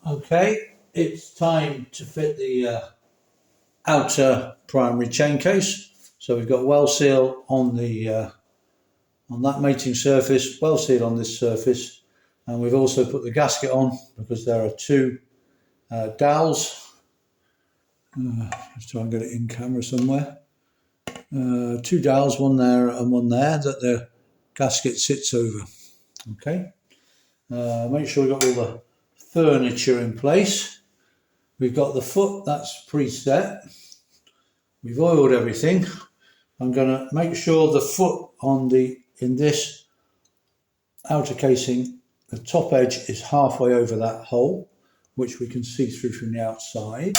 Okay, it's time to fit the outer primary chain case. So we've got well seal on the on that mating surface, well sealed on this surface, and we've also put the gasket on because there are two dowels. Let's try and get it in camera somewhere. Two dowels, one there and one there, that the gasket sits over. Okay, make sure we've got all the furniture in place. We've got the foot, that's preset. We've oiled everything. I'm going to make sure the foot in this outer casing, the top edge is halfway over that hole, which we can see through from the outside.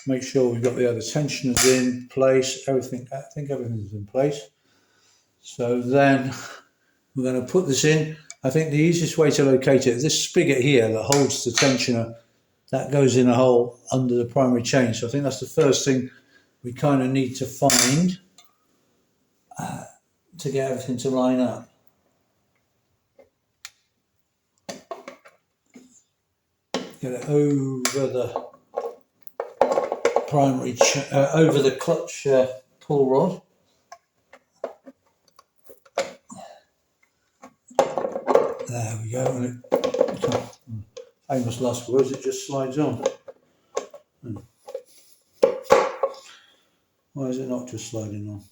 Make sure we've got the other tensioners in place. Everything, I think everything's in place. So then we're going to put this in. I think the easiest way to locate it is this spigot here that holds the tensioner. That goes in a hole under the primary chain. So I think that's the first thing we kind of need to find to get everything to line up. Get it over the primary, over the clutch pull rod. There we go. And famous last words, it just slides on. Why is it not just sliding on?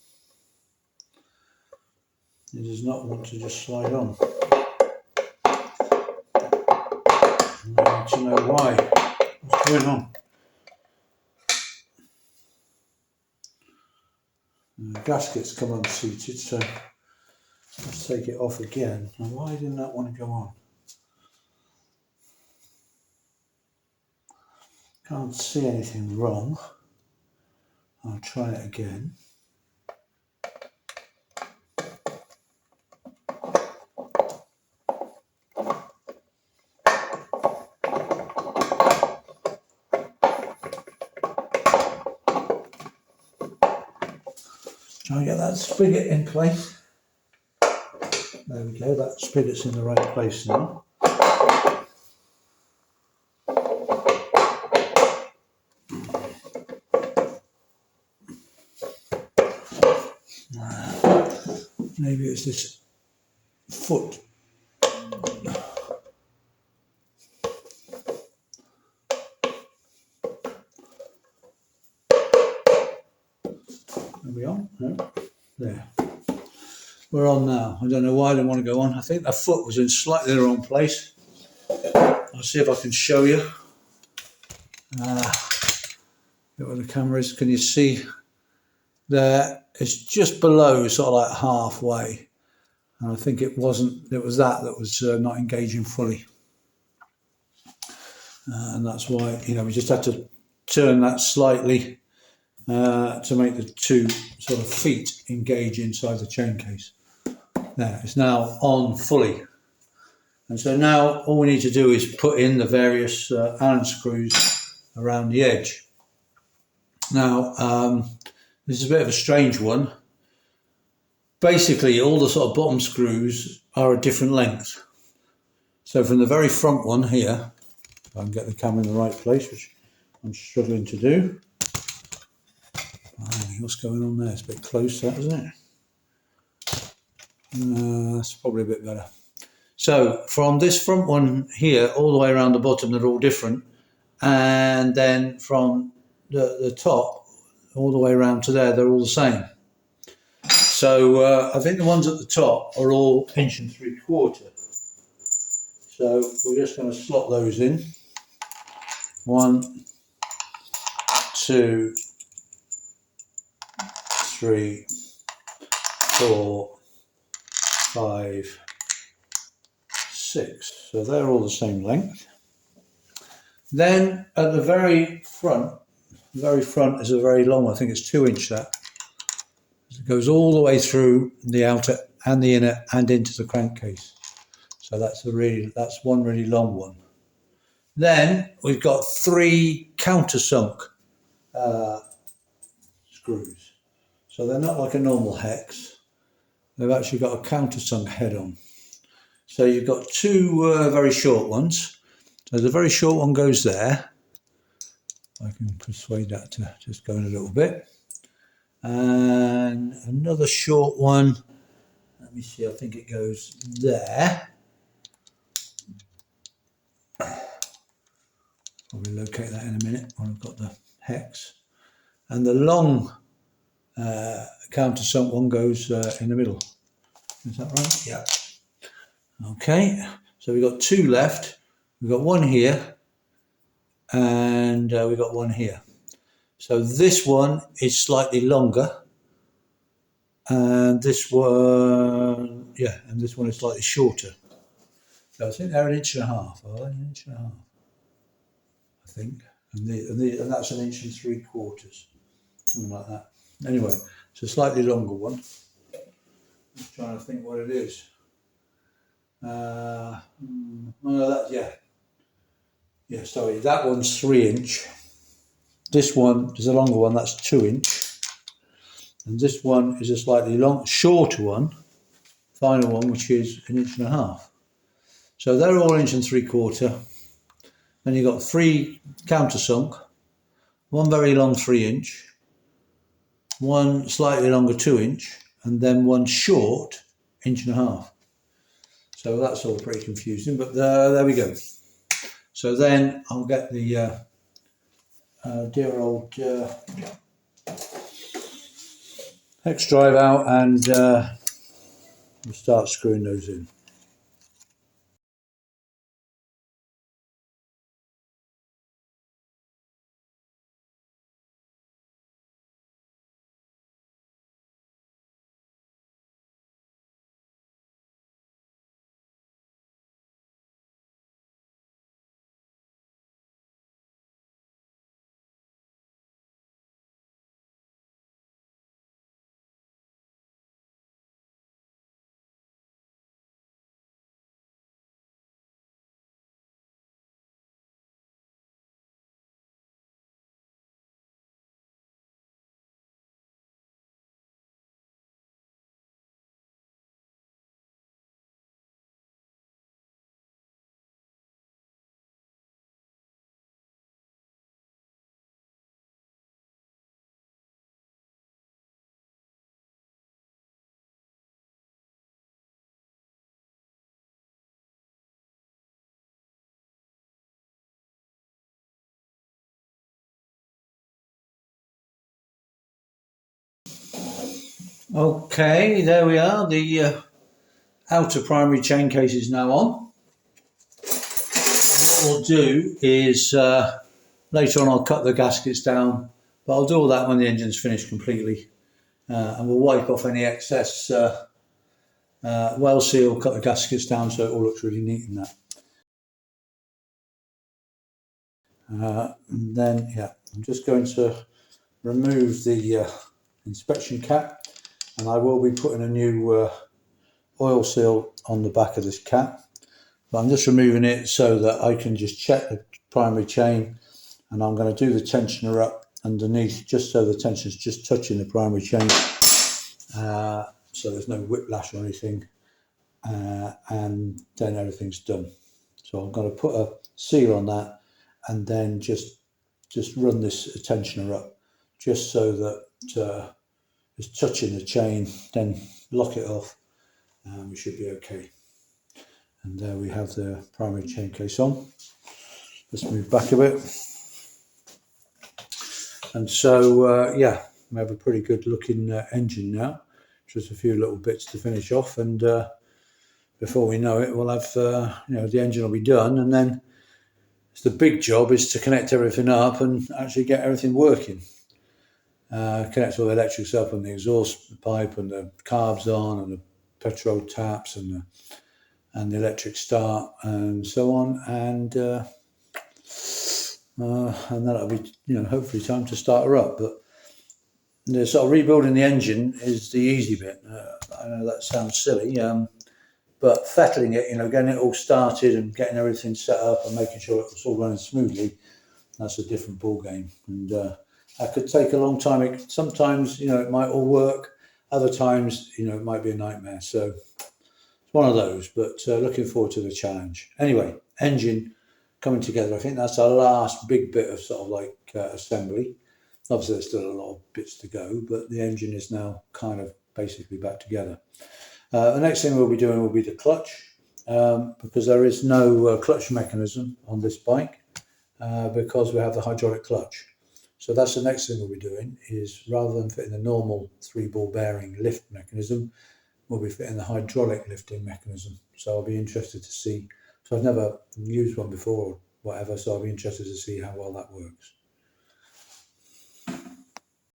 It does not want to just slide on. I need to know why. What's going on? The gasket's come unseated, so let's take it off again. Now, why didn't that want to go on? Can't see anything wrong. I'll try it again. Try and get that spigot in place. There we go, that spigot's in the right place now. Maybe it's this foot. Are we on? No. There. We're on now. I don't know why I didn't want to go on. I think that foot was in slightly the wrong place. I'll see if I can show you. Get where the camera is. Can you see there? It's just below, sort of like halfway. And I think it was that was not engaging fully. And that's why, we just had to turn that slightly to make the two sort of feet engage inside the chain case. There, it's now on fully. And so now all we need to do is put in the various Allen screws around the edge. Now, this is a bit of a strange one. Basically, all the sort of bottom screws are a different length. So from the very front one here, if I can get the camera in the right place, which I'm struggling to do. What's going on there? It's a bit close, that, isn't it? That's probably a bit better. So from this front one here, all the way around the bottom, they're all different. And then from the top, all the way around to there, they're all the same. So I think the ones at the top are all 1 3/4 inches. So we're just going to slot those in. 1, 2, 3, 4, 5, 6. So they're all the same length. Then at the very front is a very long one. I think it's 2 inch that. It goes all the way through the outer and the inner and into the crankcase. So that's one really long one. Then we've got 3 countersunk screws. So they're not like a normal hex. They've actually got a countersunk head on. So you've got 2 very short ones, So the very short one goes there. I can persuade that to just go in a little bit. And another short one, let me see, I think it goes there. Probably locate that in a minute when I've got the hex. And the long countersunk one goes in the middle. Is that right? Yeah. Okay, so we've got two left. We've got one here and we've got one here. So this one is slightly longer and this one, yeah, and this one is slightly shorter. So I think they're 1.5 inches. Are they 1.5 inches? I think. And that's 1.75 inches. Something like that. Anyway, it's a slightly longer one. Just trying to think what it is. No, yeah, sorry, that one's 3 inch. This one is a longer one, that's 2 inch. And this one is a slightly shorter one, final one, which is 1.5 inches. So they're all 1.75 inches. Then you've got 3 countersunk, one very long 3 inch, one slightly longer 2 inch, and then one short 1.5 inches. So that's all pretty confusing, but there we go. So then I'll get the dear old hex drive out and we'll start screwing those in. Okay, there we are. The outer primary chain case is now on. What we'll do is later on I'll cut the gaskets down, but I'll do all that when the engine's finished completely, and we'll wipe off any excess well seal, cut the gaskets down so it all looks really neat in that. And then, yeah, I'm just going to remove the inspection cap, and I will be putting a new oil seal on the back of this cap. But I'm just removing it so that I can just check the primary chain, and I'm going to do the tensioner up underneath just so the tensioner's just touching the primary chain, so there's no whiplash or anything, and then everything's done. So I'm going to put a seal on that and then just run this tensioner up just so that it's touching the chain, then lock it off and we should be okay. And there we have the primary chain case on. Let's move back a bit. And so, yeah, we have a pretty good looking engine now. Just a few little bits to finish off, and before we know it, we'll have, the engine will be done, and then the big job is to connect everything up and actually get everything working. Connect all the electrics up and the exhaust pipe and the carbs on and the petrol taps and the electric start and so on, and that'll be, hopefully time to start her up. But the sort of rebuilding the engine is the easy bit. I know that sounds silly, but fettling it, getting it all started and getting everything set up and making sure it's all running smoothly, that's a different ball game. And that could take a long time. Sometimes, it might all work. Other times, it might be a nightmare. So it's one of those, but looking forward to the challenge. Anyway, engine coming together. I think that's our last big bit of sort of like assembly. Obviously there's still a lot of bits to go, but the engine is now kind of basically back together. The next thing we'll be doing will be the clutch, because there is no clutch mechanism on this bike, because we have the hydraulic clutch. So that's the next thing we'll be doing, is rather than fitting the normal 3-ball bearing lift mechanism, we'll be fitting the hydraulic lifting mechanism. So I'll be interested to see. So I've never used one before or whatever, so I'll be interested to see how well that works.